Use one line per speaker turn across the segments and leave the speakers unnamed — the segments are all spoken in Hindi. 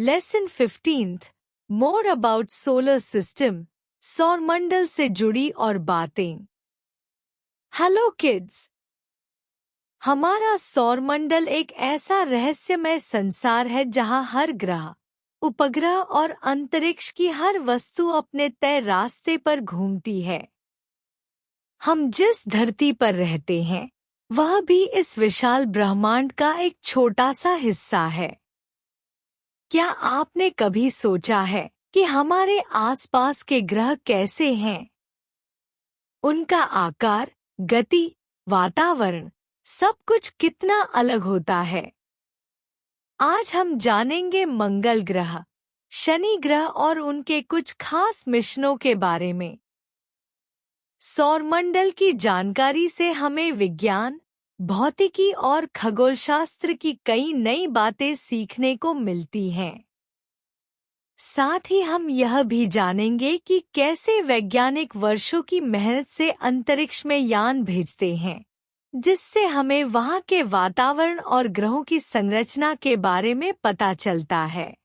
Lesson 15 more about solar system, सौरमंडल से जुड़ी और बातें। हेलो किड्स, हमारा सौरमंडल एक ऐसा रहस्यमय संसार है जहां हर ग्रह, उपग्रह और अंतरिक्ष की हर वस्तु अपने तय रास्ते पर घूमती है। हम जिस धरती पर रहते हैं वह भी इस विशाल ब्रह्मांड का एक छोटा सा हिस्सा है। क्या आपने कभी सोचा है कि हमारे आसपास के ग्रह कैसे हैं? उनका आकार, गति, वातावरण, सब कुछ कितना अलग होता है। आज हम जानेंगे मंगल ग्रह, शनि ग्रह और उनके कुछ खास मिशनों के बारे में। सौरमंडल की जानकारी से हमें विज्ञान, भौतिकी और खगोलशास्त्र की कई नई बातें सीखने को मिलती हैं। साथ ही हम यह भी जानेंगे कि कैसे वैज्ञानिक वर्षों की मेहनत से अंतरिक्ष में यान भेजते हैं, जिससे हमें वहां के वातावरण और ग्रहों की संरचना के बारे में पता चलता है।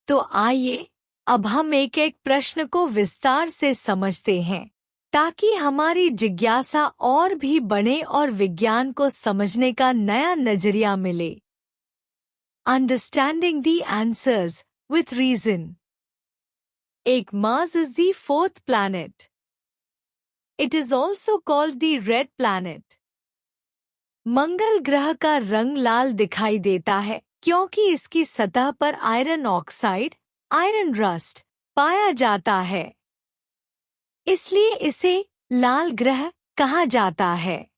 तो आइए अब हम एक एक प्रश्न को विस्तार से समझते हैं, ताकि हमारी जिज्ञासा और भी बढ़े और विज्ञान को समझने का नया नजरिया मिले। Understanding the answers with reason. एक Mars is the fourth planet. It is also called the red planet. मंगल ग्रह का रंग लाल दिखाई देता है क्योंकि इसकी सतह पर आयरन ऑक्साइड, आयरन रस्ट, पाया जाता है। इसलिए इसे लाल ग्रह कहा जाता है।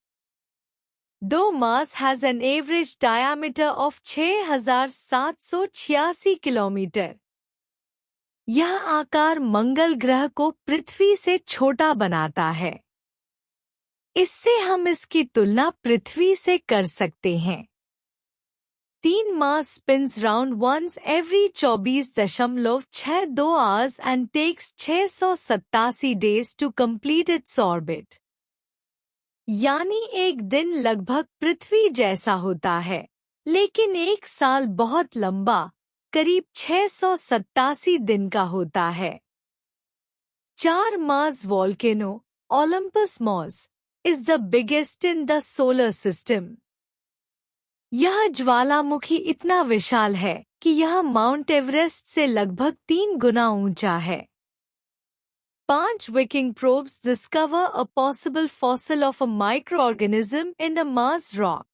दो Mars has an average diameter of 6786 kilometre. यह आकार मंगल ग्रह को पृथ्वी से छोटा बनाता है। इससे हम इसकी तुलना पृथ्वी से कर सकते हैं। 3 Mars spins round once every 24.62 hours and takes 687 days to complete its orbit. यानी एक दिन लगभग पृथ्वी जैसा होता है, लेकिन एक साल बहुत लंबा, करीब 687 दिन का होता है। 4 Mars volcano, Olympus Mons, is the biggest in the solar system. यह ज्वालामुखी इतना विशाल है कि यह माउंट एवरेस्ट से लगभग 3 गुना ऊंचा है। 5 Viking probes discover a possible fossil of a microorganism in a Mars rock.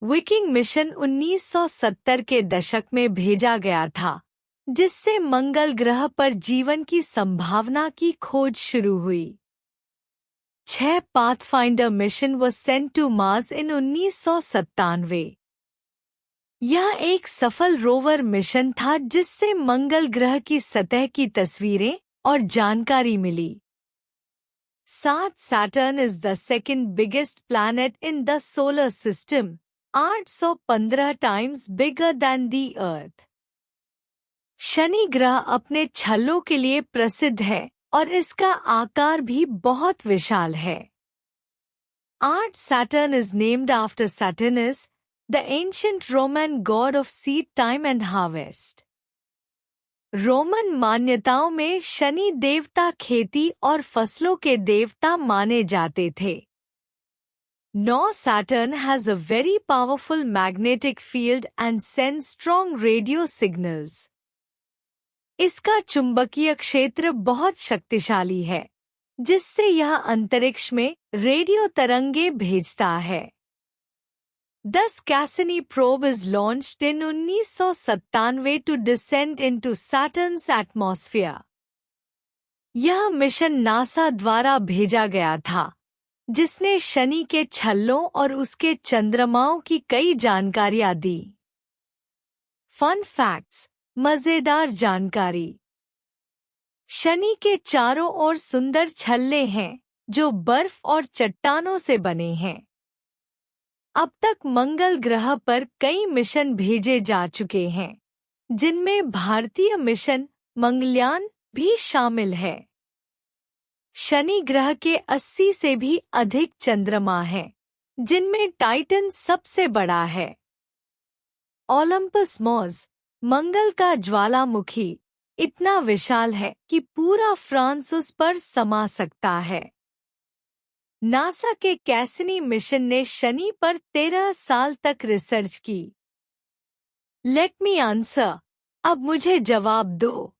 Viking mission 1970 के दशक में भेजा गया था, जिससे मंगल ग्रह पर जीवन की संभावना की खोज शुरू हुई। 6 pathfinder mission was sent to Mars in 1997। यह एक सफल रोवर मिशन था जिससे मंगल ग्रह की सतह की तस्वीरें और जानकारी मिली। 7 Saturn is the second biggest planet in the solar system, 815 times bigger than the Earth। Shani ग्रह अपने छल्लों के लिए प्रसिद्ध है और इसका आकार भी बहुत विशाल है। 8 Saturn is named after Saturnus, the ancient Roman god of seed time and harvest। Roman मान्यताओं में शनि देवता खेती और फसलों के देवता माने जाते थे। 9 Saturn has a very powerful magnetic field and sends strong radio signals। इसका चुंबकीय क्षेत्र बहुत शक्तिशाली है, जिससे यह अंतरिक्ष में रेडियो तरंगे भेजता है। 10 Cassini probe is launched in 1997 to descend into Saturn's atmosphere. यह मिशन नासा द्वारा भेजा गया था, जिसने शनि के छल्लों और उसके चंद्रमाओं की कई जानकारियां दी। फन फैक्ट्स, मजेदार जानकारी। शनि के चारों ओर सुंदर छल्ले हैं जो बर्फ और चट्टानों से बने हैं। अब तक मंगल ग्रह पर कई मिशन भेजे जा चुके हैं, जिनमें भारतीय मिशन मंगलयान भी शामिल है। शनि ग्रह के 80 से भी अधिक चंद्रमा हैं, जिनमें टाइटन सबसे बड़ा है। ओलंपस मॉस, मंगल का ज्वालामुखी इतना विशाल है कि पूरा फ्रांस उस पर समा सकता है। नासा के कैसिनी मिशन ने शनि पर 13 साल तक रिसर्च की। Let me answer. अब मुझे जवाब दो।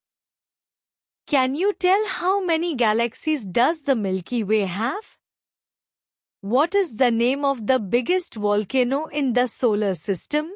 Can you tell how many galaxies does the Milky Way have? What is the name of the biggest volcano in the solar system?